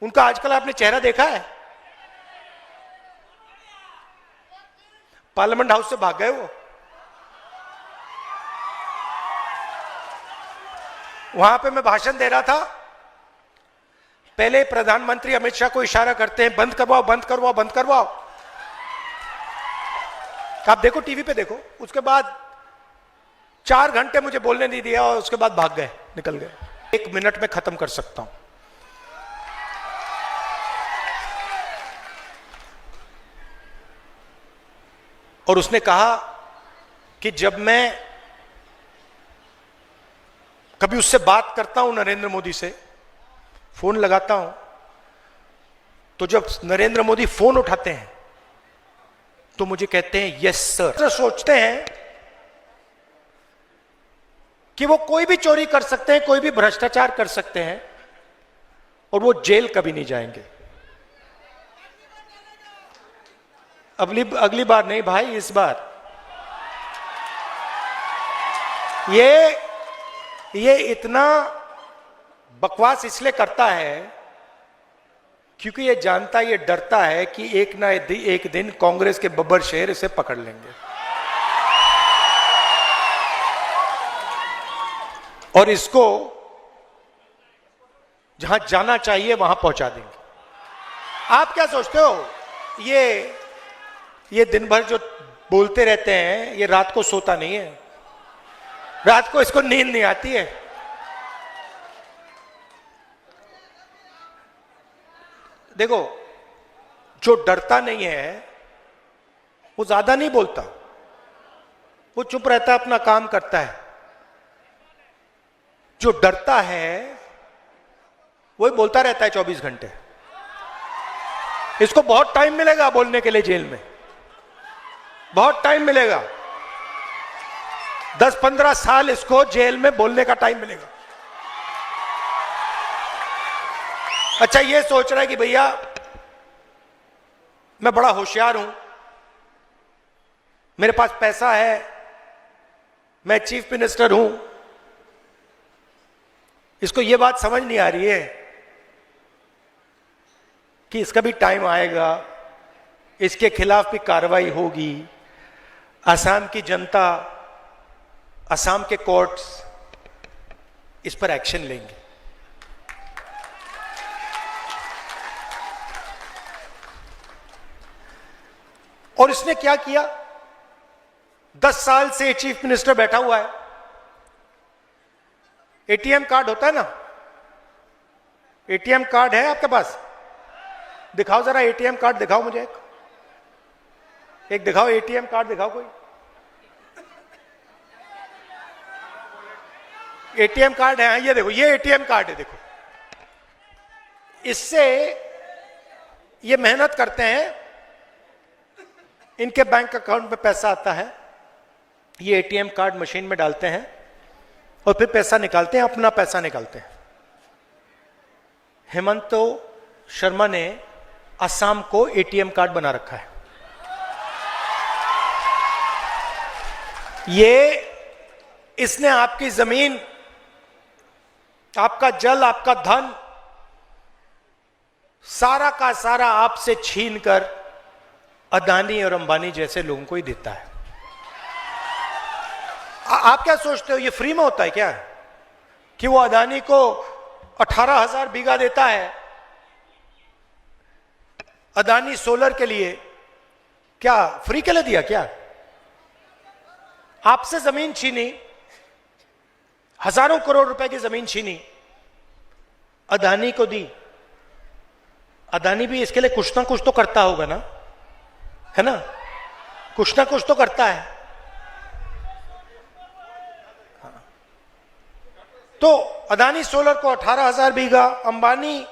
उनका आजकल आपने चेहरा देखा है? पार्लियामेंट हाउस से भाग गए वो। वहां पे मैं भाषण दे रहा था, पहले प्रधानमंत्री अमित शाह को इशारा करते हैं बंद करवाओ बंद करवाओ बंद करवाओ। आप देखो टीवी पे देखो। उसके बाद 4 घंटे मुझे बोलने नहीं दिया और उसके बाद भाग गए, निकल गए। 1 मिनट में खत्म कर सकता हूं। और उसने कहा कि जब मैं कभी उससे बात करता हूं, नरेंद्र मोदी से फोन लगाता हूं, तो जब नरेंद्र मोदी फोन उठाते हैं तो मुझे कहते हैं यस सर। तो सोचते हैं कि वो कोई भी चोरी कर सकते हैं, कोई भी भ्रष्टाचार कर सकते हैं और वो जेल कभी नहीं जाएंगे। अगली बार नहीं भाई, इस बार। ये इतना बकवास इसलिए करता है क्योंकि ये जानता, ये डरता है कि एक ना एक दिन कांग्रेस के बब्बर शेर इसे पकड़ लेंगे और इसको जहां जाना चाहिए वहां पहुंचा देंगे। आप क्या सोचते हो? ये दिन भर जो बोलते रहते हैं, ये रात को सोता नहीं है, रात को इसको नींद नहीं आती है। देखो, जो डरता नहीं है वो ज्यादा नहीं बोलता, वो चुप रहता है, अपना काम करता है। जो डरता है वही बोलता रहता है 24 घंटे। इसको बहुत टाइम मिलेगा बोलने के लिए जेल में, बहुत टाइम मिलेगा। 10-15 साल इसको जेल में बोलने का टाइम मिलेगा। अच्छा, ये सोच रहा है कि भैया मैं बड़ा होशियार हूं, मेरे पास पैसा है, मैं चीफ मिनिस्टर हूं। इसको ये बात समझ नहीं आ रही है कि इसका भी टाइम आएगा, इसके खिलाफ भी कार्रवाई होगी। असम की जनता, असम के कोर्ट्स इस पर एक्शन लेंगे। और इसने क्या किया? 10 साल से चीफ मिनिस्टर बैठा हुआ है। एटीएम कार्ड होता है ना, एटीएम कार्ड है आपके पास? दिखाओ जरा, एटीएम कार्ड दिखाओ मुझे, एक दिखाओ, एटीएम कार्ड दिखाओ कोई। एटीएम कार्ड है, ये देखो, ये एटीएम कार्ड है, देखो। इससे ये मेहनत करते हैं, इनके बैंक अकाउंट में पैसा आता है, ये एटीएम कार्ड मशीन में डालते हैं और फिर पैसा निकालते हैं, अपना पैसा निकालते हैं। हेमंत शर्मा ने असम को एटीएम कार्ड बना रखा है। इसने आपकी जमीन, आपका जल, आपका धन सारा का सारा आपसे छीनकर अदानी और अंबानी जैसे लोगों को ही देता है। आप क्या सोचते हो ये फ्री में होता है क्या? कि वो अदानी को 18,000 बीघा देता है अदानी सोलर के लिए, क्या फ्री के लिए दिया क्या? आपसे जमीन छीनी, हजारों करोड़ रुपए की जमीन छीनी, अदानी को दी। अदानी भी इसके लिए कुछ ना कुछ तो करता होगा ना, है ना? कुछ ना कुछ तो करता है। हाँ। तो अदानी सोलर को 18,000 बीघा, अंबानी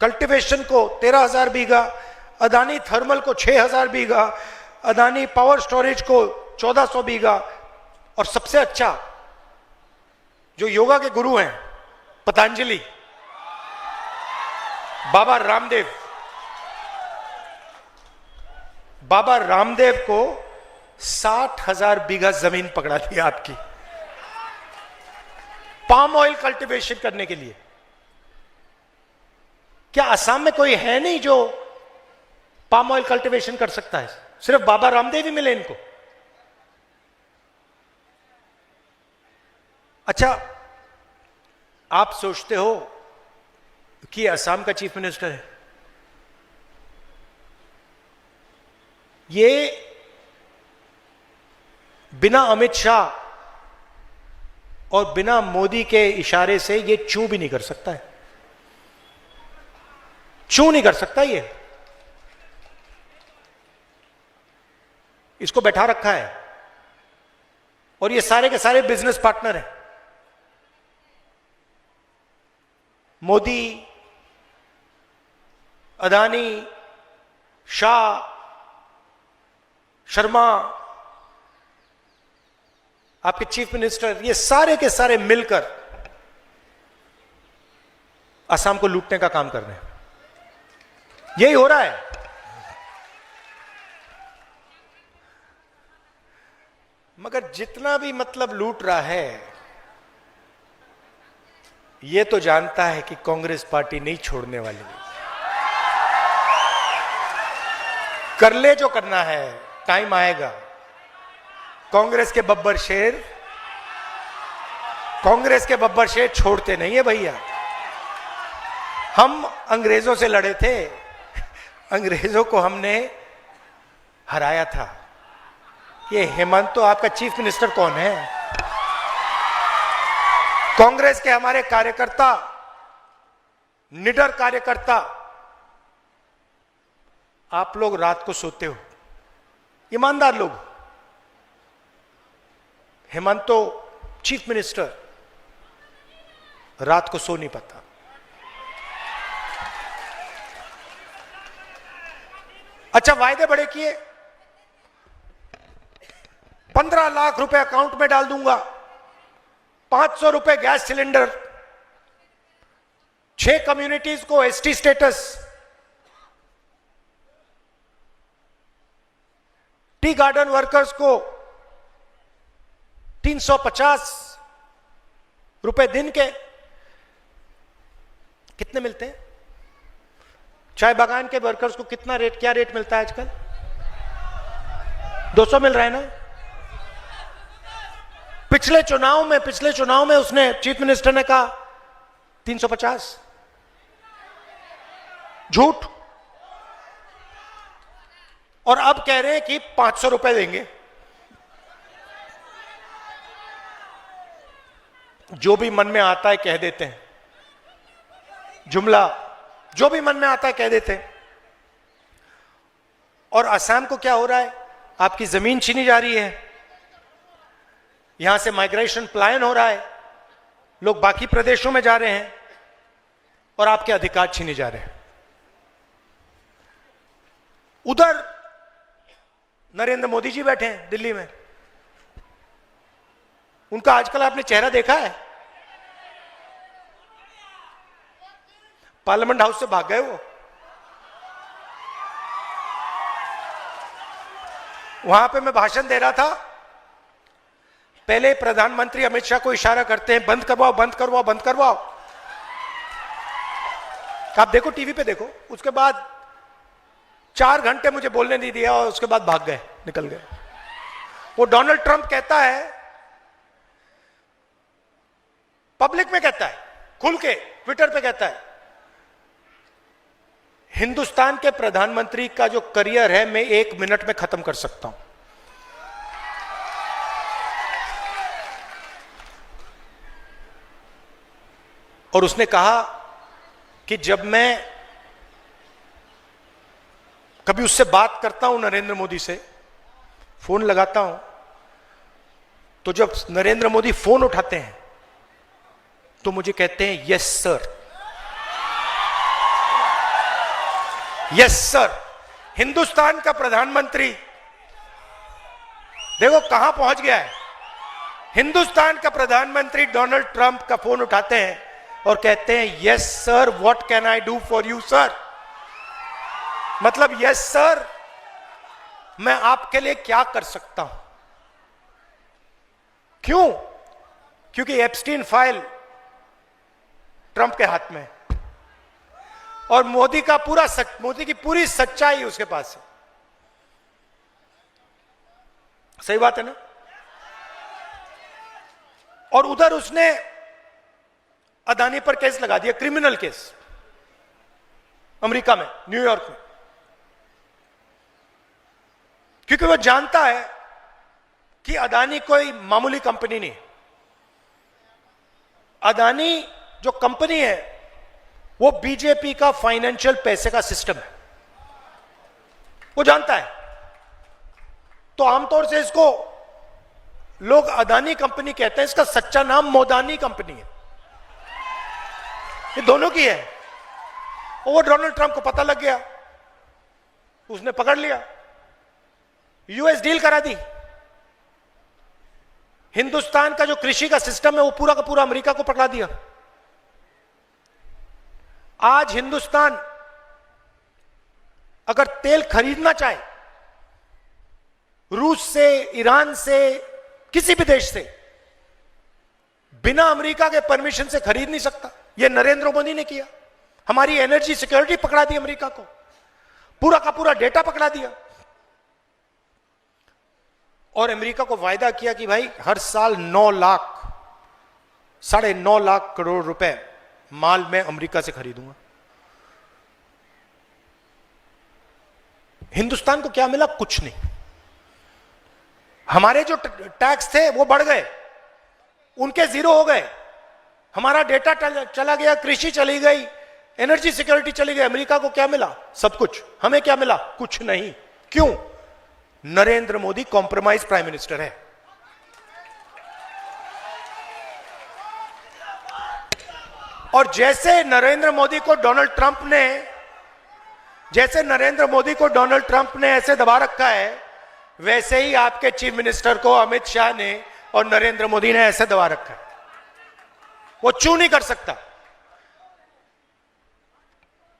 कल्टीवेशन को 13,000 बीघा, अदानी थर्मल को 6,000 बीघा, अदानी पावर स्टोरेज को 1,400 बीघा। और सबसे अच्छा, जो योगा के गुरु हैं पतंजलि, बाबा रामदेव को 60,000 बीघा जमीन पकड़ा दी आपकी, पाम ऑयल कल्टीवेशन करने के लिए। क्या असम में कोई है नहीं जो पाम ऑयल कल्टीवेशन कर सकता है? सिर्फ बाबा रामदेव ही मिले इनको? अच्छा, आप सोचते हो कि असम का चीफ मिनिस्टर है, ये बिना अमित शाह और बिना मोदी के इशारे से ये चू भी नहीं कर सकता है, चू नहीं कर सकता ये। इसको बैठा रखा है और ये सारे के सारे बिजनेस पार्टनर हैं। मोदी, अदानी, शाह, शर्मा, आपके चीफ मिनिस्टर, ये सारे के सारे मिलकर असम को लूटने का काम कर रहे हैं। यही हो रहा है। मगर जितना भी मतलब लूट रहा है, ये तो जानता है कि कांग्रेस पार्टी नहीं छोड़ने वाली। कर ले जो करना है, टाइम आएगा। कांग्रेस के बब्बर शेर, कांग्रेस के बब्बर शेर छोड़ते नहीं है भैया। हम अंग्रेजों से लड़े थे, अंग्रेजों को हमने हराया था। ये हेमंत तो आपका चीफ मिनिस्टर कौन है? कांग्रेस के हमारे कार्यकर्ता, निडर कार्यकर्ता, आप लोग रात को सोते हो, ईमानदार लोग। हेमंत तो चीफ मिनिस्टर रात को सो नहीं पाता। अच्छा, वायदे बड़े किए, 15 लाख रुपए अकाउंट में डाल दूंगा, 500 रुपए गैस सिलेंडर, 6 कम्युनिटीज को ST status, tea garden workers को 350 रुपए दिन के। कितने मिलते हैं? चाय बागान के वर्कर्स को कितना रेट, क्या रेट मिलता है आजकल? 200 मिल रहा है ना? पिछले चुनाव में उसने, चीफ मिनिस्टर ने कहा 350। झूठ। और अब कह रहे हैं कि 500 रुपए देंगे। जो भी मन में आता है कह देते हैं, जुमला जो भी मन में आता है कह देते हैं। और असम को क्या हो रहा है? आपकी जमीन छीनी जा रही है, यहां से माइग्रेशन पलायन हो रहा है, लोग बाकी प्रदेशों में जा रहे हैं और आपके अधिकार छीने जा रहे हैं। उधर नरेंद्र मोदी जी बैठे हैं दिल्ली में, उनका आजकल आपने चेहरा देखा है? पार्लियामेंट हाउस से भाग गए वो। वहां पे मैं भाषण दे रहा था, पहले प्रधानमंत्री अमित शाह को इशारा करते हैं, बंद करवाओ बंद करवाओ बंद करवाओ। आप देखो, टीवी पे देखो। उसके बाद 4 घंटे मुझे बोलने नहीं दिया और उसके बाद भाग गए, निकल गए। वो डोनाल्ड ट्रंप कहता है, पब्लिक में कहता है, खुल के ट्विटर पे कहता है, हिंदुस्तान के प्रधानमंत्री का जो करियर है मैं 1 मिनट में खत्म कर सकता हूं। और उसने कहा कि जब मैं कभी उससे बात करता हूं, नरेंद्र मोदी से फोन लगाता हूं, तो जब नरेंद्र मोदी फोन उठाते हैं तो मुझे कहते हैं yes sir, yes sir. Hindustan का प्रधानमंत्री देखो कहां पहुंच गया है। हिंदुस्तान का प्रधानमंत्री डोनाल्ड ट्रंप का फोन उठाते हैं और कहते हैं yes sir, what can I do for you sir. मतलब यस सर, मैं आपके लिए क्या कर सकता हूं। क्यों? क्योंकि एप्स्टीन फाइल ट्रंप के हाथ में। और मोदी की पूरी सच्चाई उसके पास है। सही बात है ना? और उधर उसने अदानी पर केस लगा दिया, क्रिमिनल केस, अमेरिका में, न्यूयॉर्क में, क्योंकि वो जानता है कि अदानी कोई मामूली कंपनी नहीं। अदानी जो कंपनी है वो बीजेपी का फाइनेंशियल पैसे का सिस्टम है, वो जानता है। तो आमतौर से इसको लोग अदानी कंपनी कहते हैं, इसका सच्चा नाम मोदानी कंपनी है। ये दोनों की है। और वो डोनाल्ड ट्रंप को पता लग गया, उसने पकड़ लिया, यूएस डील करा दी। हिंदुस्तान का जो कृषि का सिस्टम है वो पूरा का पूरा अमेरिका को पकड़ा दिया। आज हिंदुस्तान अगर तेल खरीदना चाहे रूस से, ईरान से, किसी भी देश से, बिना अमेरिका के परमिशन से खरीद नहीं सकता। यह नरेंद्र मोदी ने किया। हमारी एनर्जी सिक्योरिटी पकड़ा दी अमेरिका को, पूरा का पूरा डेटा पकड़ा दिया। और अमेरिका को वायदा किया कि भाई हर साल 9 लाख, 9.5 लाख करोड़ रुपए माल मैं अमेरिका से खरीदूंगा। हिंदुस्तान को क्या मिला? कुछ नहीं। हमारे जो टैक्स थे वो बढ़ गए, उनके जीरो हो गए। हमारा डेटा चला गया, कृषि चली गई, एनर्जी सिक्योरिटी चली गई। अमेरिका को क्या मिला? सब कुछ। हमें क्या मिला? कुछ नहीं। क्यों? Narendra Modi compromise prime minister है। और जैसे नरेंद्र मोदी को डोनाल्ड ट्रंप ने ऐसे दबा रखा है, वैसे ही आपके चीफ मिनिस्टर को अमित शाह ने और नरेंद्र मोदी ने ऐसे दबा रखा है। वो चू नहीं कर सकता।